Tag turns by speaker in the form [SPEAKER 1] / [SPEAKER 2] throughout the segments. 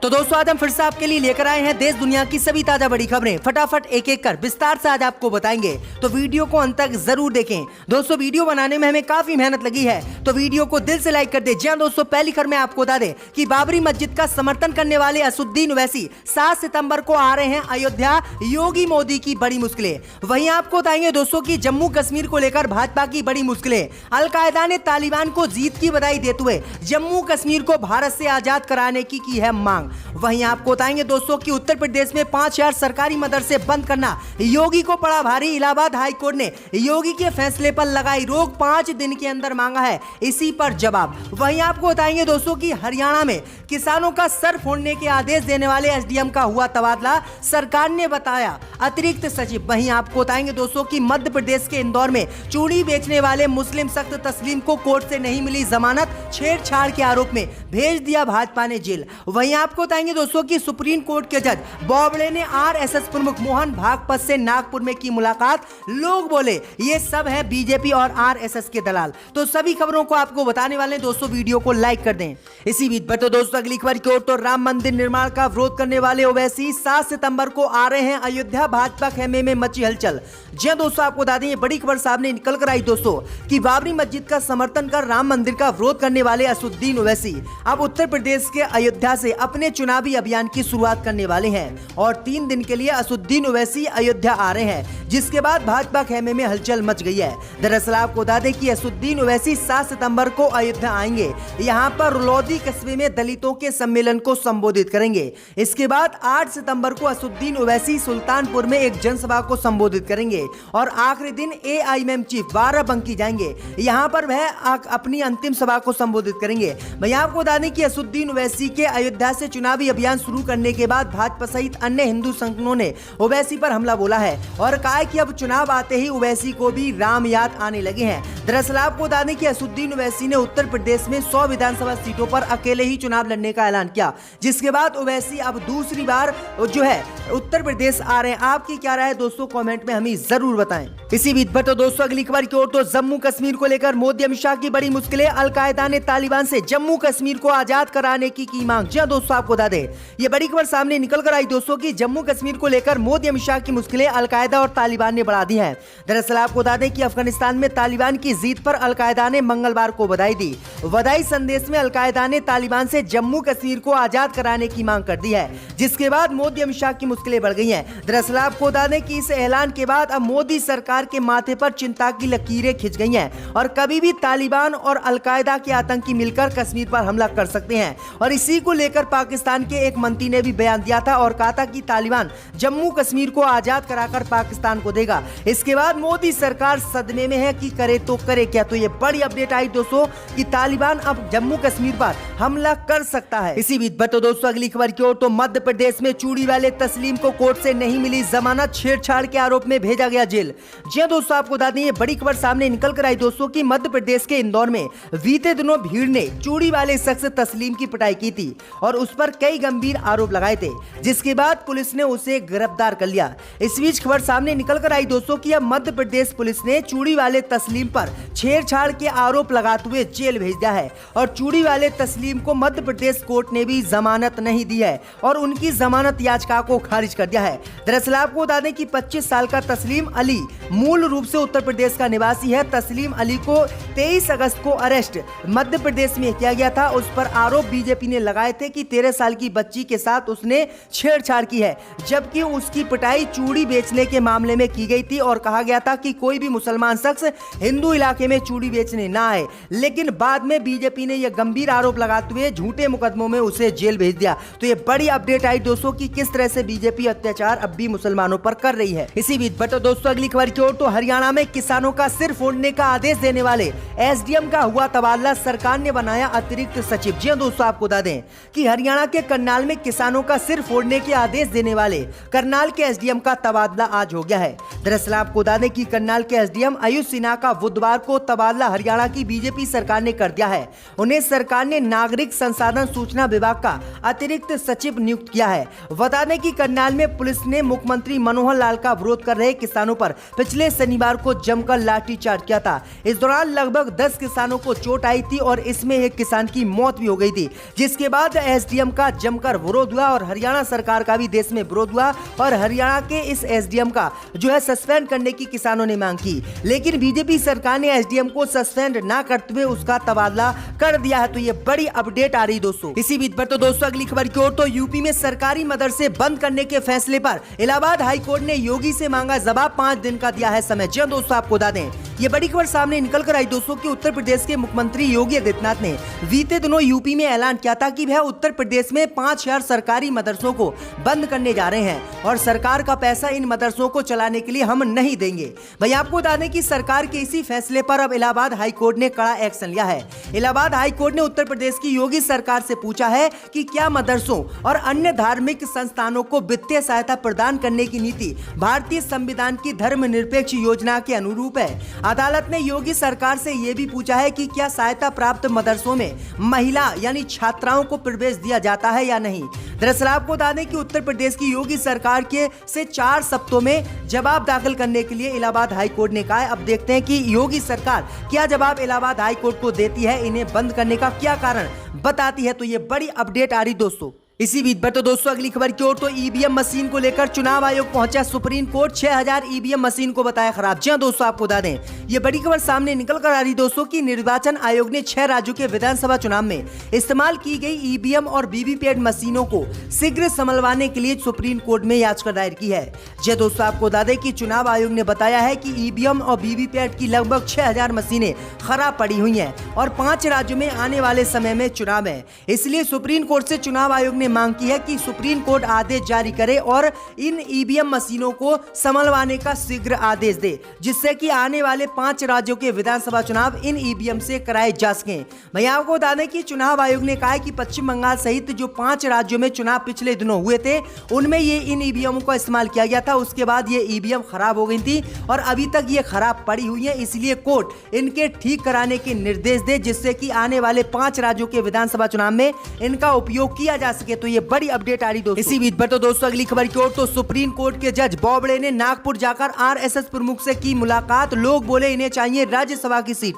[SPEAKER 1] तो दोस्तों आज हम फिर से आपके लिए लेकर आए हैं देश दुनिया की सभी ताजा बड़ी खबरें। फटाफट एक एक कर विस्तार से आज आपको बताएंगे, तो वीडियो को अंत तक जरूर देखें। दोस्तों वीडियो बनाने में हमें काफी मेहनत लगी है, तो वीडियो को दिल से लाइक कर दे। जी हां दोस्तों, पहली खबर में आपको बता दें कि बाबरी मस्जिद का समर्थन करने वाले असदुद्दीन ओवैसी 7 सितंबर को आ रहे हैं अयोध्या। योगी मोदी की बड़ी मुश्किलें। वहीं आपको बताएंगे दोस्तों की जम्मू कश्मीर को लेकर भाजपा की बड़ी मुश्किलें। अलकायदा ने तालिबान को जीत की बधाई देते हुए जम्मू कश्मीर को भारत से आजाद कराने की है मांग। वहीं आपको बताएंगे दोस्तों कि उत्तर प्रदेश में 5000 सरकारी मदरसे बंद करना योगी को पड़ा भारी। इलाहाबाद हाई कोर्ट ने योगी के फैसले पर लगाई रोक, 5 दिन के अंदर मांगा है इसी पर जवाब। वहीं आपको बताएंगे दोस्तों कि हरियाणा में किसानों का सर फोड़ने के आदेश देने वाले एसडीएम का हुआ तबादला, सरकार ने बताया अतिरिक्त सचिव। वहीं आपको बताएंगे दोस्तों कि मध्य प्रदेश के इंदौर में चूड़ी बेचने वाले मुस्लिम सख्त तस्लीम को कोर्ट से नहीं मिली जमानत, छेड़छाड़ के आरोप में भेज दिया भाजपा ने जेल। वहीं आपको बताएंगे दोस्तों कि सुप्रीम कोर्ट के जज बोबड़े ने आरएसएस प्रमुख मोहन भागवत से नागपुर में की मुलाकात। लोग बोले ये सब है बीजेपी और आरएसएस के दलाल। तो सभी खबरों को आपको बताने वाले हैं दोस्तों, वीडियो को लाइक कर दें। इसी बीच पर तो दोस्तों अगली खबर की ओर, तो राम मंदिर निर्माण का विरोध करने वाले ओवैसी 7 सितंबर को आ रहे हैं अयोध्या। भाजपा खेमे में मची हलचल। जी दोस्तों आपको बता दें ये बड़ी खबर सामने निकल कर आई दोस्तों कि बाबरी मस्जिद का समर्थन कर राम मंदिर का विरोध करने वाले असदुद्दीन ओवैसी अब उत्तर प्रदेश के अयोध्या से अपने चुनावी अभियान की शुरुआत करने वाले हैं और 3 दिन के लिए असदुद्दीन ओवैसी अयोध्या आ रहे हैं, जिसके बाद भाजपा खेमे में हलचल मच गई है। दरअसल आपको बता दें कि असदुद्दीन ओवैसी 7 सितंबर को अयोध्या आएंगे। यहां पर रुलौदी कस्बे में दलितों के सम्मेलन को संबोधित करेंगे। इसके बाद 8 सितंबर को असदुद्दीन ओवैसी सुल्तानपुर में एक जनसभा को संबोधित करेंगे और आखिरी दिन एआईएमएम चीफ बाराबंकी जाएंगे। यहां पर वह अपनी अंतिम सभा को संबोधित करेंगे। मैं आपको बता दें कि असदुद्दीन ओवैसी के अयोध्या से चुनावी अभियान शुरू करने के बाद भाजपा सहित अन्य हिंदू संगठनों ने ओवैसी पर हमला बोला है और कहा है कि अब चुनाव आते ही ओवैसी को भी राम याद आने लगे हैं। दरअसल आपको बता दें कि असदुद्दीन ओवैसी ने उत्तर प्रदेश में 100 विधानसभा सीटों पर अकेले ही चुनाव लड़ने का ऐलान किया, जिसके बाद ओवैसी अब दूसरी बार जो है उत्तर प्रदेश आ रहे हैं। आपकी क्या राय है दोस्तों, कमेंट में हमें जरूर बताएं। इसी बीच पर तो दोस्तों अगली खबर की ओर, तो जम्मू कश्मीर को लेकर मोदी अमित शाह की बड़ी मुश्किलें। अलकायदा ने तालिबान से जम्मू कश्मीर को आजाद कराने की मांग। जी दोस्तों आपको बता दें ये बड़ी खबर सामने निकल कर आई दोस्तों कि जम्मू कश्मीर को लेकर मोदी अमित शाह की मुश्किलें अलकायदा और तालिबान ने बढ़ा दी हैं। दरअसल आपको बता दें कि अफगानिस्तान में तालिबान की जीत पर अलकायदा ने मंगलवार को बधाई दी। बधाई संदेश में अलकायदा ने तालिबान से जम्मू कश्मीर को आजाद कराने की मांग कर दी है, जिसके बाद मोदी अमित शाह की मुश्किलें बढ़ गई हैं। दरअसल आपको बता दें कि इस ऐलान के बाद अब मोदी सरकार के माथे पर चिंता की लकीरें खिंच गई हैं और कभी भी तालिबान और अलकायदा के आतंकी मिलकर कश्मीर पर हमला कर सकते हैं। और इसी को लेकर पाकिस्तान के एक मंत्री ने भी बयान दिया था और कहा था कि तालिबान जम्मू कश्मीर को आजाद कराकर पाकिस्तान को देगा। इसके बाद मोदी सरकार सदमे में है कि करे तो करे क्या। तो ये बड़ी अपडेट आई दोस्तों कि तालिबान अब जम्मू कश्मीर पर हमला कर सकता है। इसी बीच तो दोस्तों अगली खबर की ओर, तो मध्य प्रदेश में चूड़ी वाले तस्लीम को कोर्ट से नहीं मिली जमानत, छेड़छाड़ के आरोप में भेजा गया जेल। जी दोस्तों आपको बता दें ये बड़ी खबर सामने निकल कर आई दोस्तों कि मध्य प्रदेश के इंदौर में बीते दिनों भीड़ ने चूड़ी वाले शख्स तस्लीम की पिटाई की थी और उस पर कई गंभीर आरोप लगाए थे, जिसके बाद पुलिस ने उसे गिरफ्तार कर लिया। इस बीच खबर सामने निकल कर आई दोस्तों कि अब मध्य प्रदेश पुलिस ने चूड़ी वाले तस्लीम पर छेड़छाड़ के आरोप लगाते हुए जेल भेज दिया है और चूड़ी वाले तस्लीम को मध्य प्रदेश कोर्ट ने भी जमानत नहीं दी है और उनकी जमानत याचिका को खारिज कर दिया है। दरअसल आपको बता दें कि 25 साल का तस्लीम अली मूल रूप से उत्तर प्रदेश का निवासी है। तस्लीम अली को 23 अगस्त को अरेस्ट मध्य प्रदेश में किया गया था। उस पर आरोप बीजेपी ने लगाए थे कि 13 साल की बच्ची के साथ उसने छेड़छाड़ की है, जबकि उसकी पिटाई चूड़ी बेचने के मामले में की गई थी और कहा गया था कि कोई भी मुसलमान शख्स हिंदू इलाके में चूड़ी बेचने ना आए। लेकिन बाद में बीजेपी ने यह गंभीर आरोप लगाते हुए झूठे मुकदमों में उसे जेल भेज दिया। तो ये बड़ी अपडेट आई दोस्तों कि किस तरह से बीजेपी अत्याचार अब भी मुसलमानों पर कर रही है। इसी बीच दोस्तों अगली खबर की ओर, तो हरियाणा में किसानों का सिर फोड़ने का आदेश देने वाले एसडीएम का हुआ तबादला, सरकार ने बनाया अतिरिक्त सचिव। जी दोस्तों आपको बता दें कि हरियाणा के करनाल में किसानों का सिर फोड़ने के आदेश देने वाले करनाल के एसडीएम का तबादला आज हो गया है। दरअसल आपको बता दें कि करनाल के एसडीएम आयुष सिन्हा का बुधवार को तबादला हरियाणा की बीजेपी सरकार ने कर दिया है। उन्हें सरकार ने नागरिक संसाधन सूचना विभाग का अतिरिक्त सचिव नियुक्त किया है। बता दें कि करनाल में पुलिस ने मुख्यमंत्री मनोहर लाल का विरोध कर रहे किसानों पर पिछले शनिवार को जमकर लाठीचार्ज किया था। इस दौरान लगभग 10 किसानों को चोट आई थी और इसमें एक किसान की मौत भी हो गई थी, जिसके बाद एसडीएम एसडीएम का जमकर विरोध हुआ और हरियाणा सरकार का भी देश में विरोध हुआ और हरियाणा के इस एसडीएम का जो है सस्पेंड करने की किसानों ने मांग की, लेकिन बीजेपी सरकार ने एसडीएम को सस्पेंड ना करते हुए उसका तबादला कर दिया है। तो ये बड़ी अपडेट आ रही दोस्तों। इसी बीच पर तो दोस्तों अगली खबर की ओर, तो यूपी में सरकारी मदरसे बंद करने के फैसले पर इलाहाबाद हाईकोर्ट ने योगी से मांगा जवाब, 5 दिन का दिया है समय। जी दोस्तों, आपको बता दें ये बड़ी खबर सामने निकल कर आई दोस्तों कि उत्तर प्रदेश के मुख्यमंत्री योगी आदित्यनाथ ने बीते दिनों यूपी में ऐलान किया था कि वह उत्तर प्रदेश में 5000 सरकारी मदरसों को बंद करने जा रहे हैं और सरकार का पैसा इन मदरसों को चलाने के लिए हम नहीं देंगे। भाई आपको बता दें कि सरकार के इसी फैसले पर अब इलाहाबाद हाईकोर्ट ने कड़ा एक्शन लिया है। इलाहाबाद हाईकोर्ट ने उत्तर प्रदेश की योगी सरकार से पूछा है कि क्या मदरसों और अन्य धार्मिक संस्थानों को वित्तीय सहायता प्रदान करने की नीति भारतीय संविधान की धर्मनिरपेक्ष योजना के अनुरूप है। अदालत ने योगी सरकार से यह भी पूछा है कि क्या सहायता प्राप्त मदरसों में महिला यानी छात्राओं को प्रवेश दिया जाता है या नहीं। दरअसल आपको बता दें कि उत्तर प्रदेश की योगी सरकार के से 4 सप्ताहों में जवाब दाखिल करने के लिए इलाहाबाद हाईकोर्ट ने कहा है। अब देखते हैं कि योगी सरकार क्या जवाब इलाहाबाद हाईकोर्ट को देती है, इन्हें बंद करने का क्या कारण बताती है। तो ये बड़ी अपडेट आ रही दोस्तों। इसी बीच पर तो दोस्तों अगली खबर की ओर, तो ईवीएम मशीन को लेकर चुनाव आयोग पहुंचा सुप्रीम कोर्ट, 6000 ईवीएम मशीन को बताया खराब। जी दोस्तों, आपको बता दें ये बड़ी खबर सामने निकल कर आ रही दोस्तों कि निर्वाचन आयोग ने 6 राज्यों के विधानसभा चुनाव में इस्तेमाल की गई ईवीएम और वीवीपैट मशीनों को शीघ्र संभलवाने के लिए सुप्रीम कोर्ट में याचिका दायर की है। जी दोस्तों, आपको बता दें कि चुनाव आयोग ने बताया है कि ईवीएम और वीवीपैट की लगभग 6000 मशीनें खराब पड़ी हुई हैं और 5 राज्यों में आने वाले समय में चुनाव है, इसलिए सुप्रीम कोर्ट से चुनाव आयोग मांग की है कि सुप्रीम कोर्ट आदेश जारी करे और इन ईवीएम मशीनों को संभलवाने का शीघ्र आदेश दे, जिससे कि आने वाले 5 राज्यों के विधानसभा चुनाव इन ईवीएम से कराए जा सकें। मैं आपको बता दें कि चुनाव आयोग ने कहा है कि पश्चिम बंगाल सहित जो 5 राज्यों में चुनाव पिछले दिनों हुए थे उनमें ये इन ईवीएम का इस्तेमाल किया गया था। उसके बाद ये ईवीएम खराब हो गई थी और अभी तक ये खराब पड़ी हुई है, इसलिए कोर्ट इनके ठीक कराने के निर्देश दे, जिससे कि आने वाले 5 राज्यों के विधानसभा चुनाव में इनका उपयोग किया जा सके। तो ये बड़ी अपडेट आ रही दोस्तों। इसी बीच पर तो दोस्तों अगली खबर की ओर, तो सुप्रीम कोर्ट के जज बोबड़े ने नागपुर जाकर आरएसएस प्रमुख से की मुलाकात, लोग बोले इन्हें चाहिए राज्यसभा की सीट।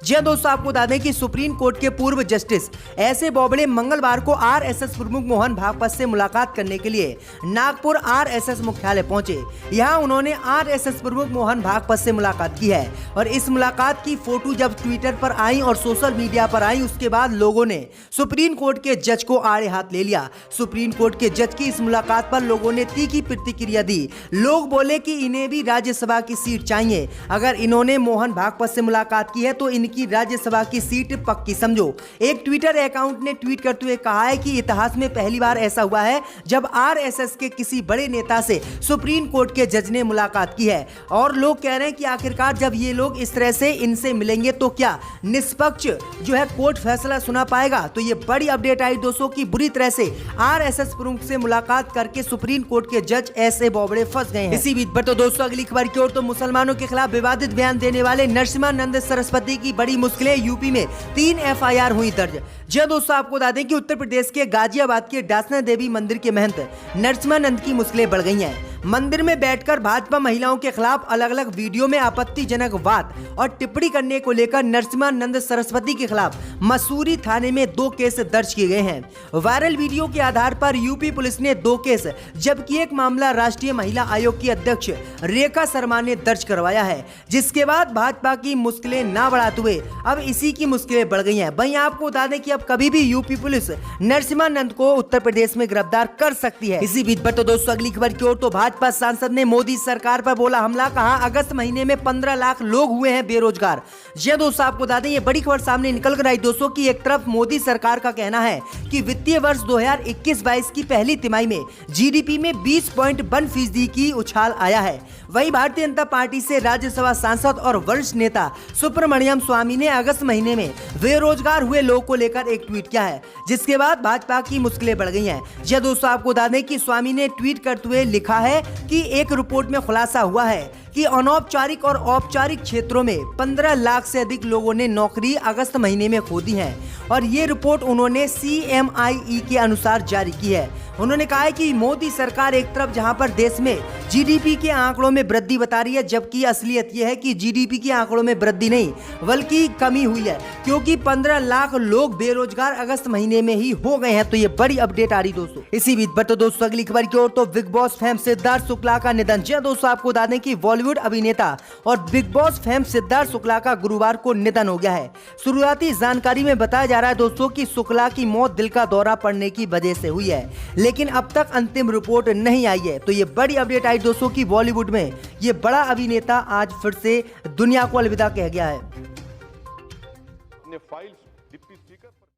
[SPEAKER 1] जी दोस्तों, आपको बता दें कि सुप्रीम कोर्ट के पूर्व जस्टिस एस.ए. बोबड़े मंगलवार को आरएसएस प्रमुख मोहन भागवत से मुलाकात करने के लिए नागपुर आरएसएस मुख्यालय पहुंचे। यहां उन्होंने आरएसएस प्रमुख मोहन भागवत से मुलाकात की है और इस मुलाकात की फोटो जब ट्विटर पर आई और सोशल मीडिया पर आई, उसके बाद लोगों ने सुप्रीम कोर्ट के जज को आड़े हाथ ले लिया। सुप्रीम कोर्ट के जज की इस मुलाकात पर लोगों ने तीखी प्रतिक्रिया दी। लोग बोले कि इन्हें भी राज्यसभा की सीट चाहिए। अगर इन्होंने मोहन भागवत से मुलाकात की है तो इनकी राज्यसभा की सीट पक्की समझो। एक ट्विटर अकाउंट ने ट्वीट करते हुए कहा है कि इतिहास में पहली बार ऐसा हुआ है जब आरएसएस के किसी बड़े नेता से सुप्रीम कोर्ट के जज ने मुलाकात की है और लोग कह रहे हैं कि आखिरकार जब ये लोग इस तरह से इनसे मिलेंगे तो क्या निष्पक्ष जो है कोर्ट फैसला सुना पाएगा। तो ये बड़ी अपडेट आई दोस्तों कि बुरी तरह से आरएसएस प्रमुख से मुलाकात करके सुप्रीम कोर्ट के जज एस.ए. बोबड़े फंस गए हैं। इसी बीच पर तो दोस्तों अगली खबर की ओर, तो मुसलमानों के खिलाफ विवादित बयान देने वाले नरसिम्हानंद सरस्वती की बड़ी मुश्किलें, यूपी में 3 एफआईआर हुई दर्ज। जी दोस्तों, आपको बता दें कि उत्तर प्रदेश के गाजियाबाद के डासना देवी मंदिर के महंत नरसिम्हानंद की मुश्किलें बढ़ गई हैं। मंदिर में बैठकर भाजपा महिलाओं के खिलाफ अलग अलग वीडियो में आपत्तिजनक बात और टिप्पणी करने को लेकर नरसिम्हानंद सरस्वती के खिलाफ मसूरी थाने में 2 केस दर्ज किए गए हैं। वायरल वीडियो के आधार पर यूपी पुलिस ने 2 केस जबकि एक मामला राष्ट्रीय महिला आयोग की अध्यक्ष रेखा शर्मा ने दर्ज करवाया है, जिसके बाद भाजपा की मुश्किलें ना बढ़ाते हुए अब इसी की मुश्किलें बढ़ गई हैं। वहीं आपको बता दें कि अब कभी भी यूपी पुलिस नरसिम्हानंद को उत्तर प्रदेश में गिरफ्तार कर सकती है। इसी बीच पर तो दोस्तों अगली खबर की ओर, तो भाजपा सांसद ने मोदी सरकार पर बोला हमला, कहा अगस्त महीने में 15 लाख लोग हुए हैं बेरोजगार। जी दोस्तों, आपको बता दें ये बड़ी खबर सामने निकल कर आई दोस्तों कि एक तरफ मोदी सरकार का कहना है कि वित्तीय वर्ष 2021-22 की पहली तिमाही में जीडीपी में 20.1% की उछाल आया है। वहीं भारतीय जनता पार्टी से राज्यसभा सांसद और वरिष्ठ नेता सुब्रमण्यम स्वामी ने अगस्त महीने में बेरोजगार हुए लोगों को लेकर एक ट्वीट किया है, जिसके बाद भाजपा की मुश्किलें बढ़ गई हैं। जी दोस्तों, आपको बता दें कि स्वामी ने ट्वीट करते हुए लिखा है कि एक रिपोर्ट में खुलासा हुआ है कि अनौपचारिक और औपचारिक क्षेत्रों में 15 लाख से अधिक लोगों ने नौकरी अगस्त महीने में खो दी है और ये रिपोर्ट उन्होंने CMIE के अनुसार जारी की है। उन्होंने कहा है कि मोदी सरकार एक तरफ जहां पर देश में GDP के आंकड़ों में वृद्धि बता रही है, जबकि असलियत यह है कि GDP के आंकड़ों में वृद्धि नहीं बल्कि कमी हुई है, क्योंकि 15 लाख लोग बेरोजगार अगस्त महीने में ही हो गए हैं। तो ये बड़ी अपडेट आ रही दोस्तों। इसी बीच बढ़ते दोस्तों अगली खबर की ओर, तो big boss fame Siddharth Shukla का निधन। जी दोस्तों, आपको बता दें कि बॉलीवुड अभिनेता और big boss fame Siddharth Shukla का गुरुवार को निधन हो गया है। शुरुआती जानकारी में बताया जा रहा है दोस्तों कि शुक्ला की मौत दिल का दौरा पड़ने की वजह से हुई है, लेकिन अब तक अंतिम रिपोर्ट नहीं आई है। तो ये बड़ी अपडेट आई दोस्तों कि बॉलीवुड में ये बड़ा अभिनेता आज फिर से दुनिया को अलविदा कह गया है।
[SPEAKER 2] फाइल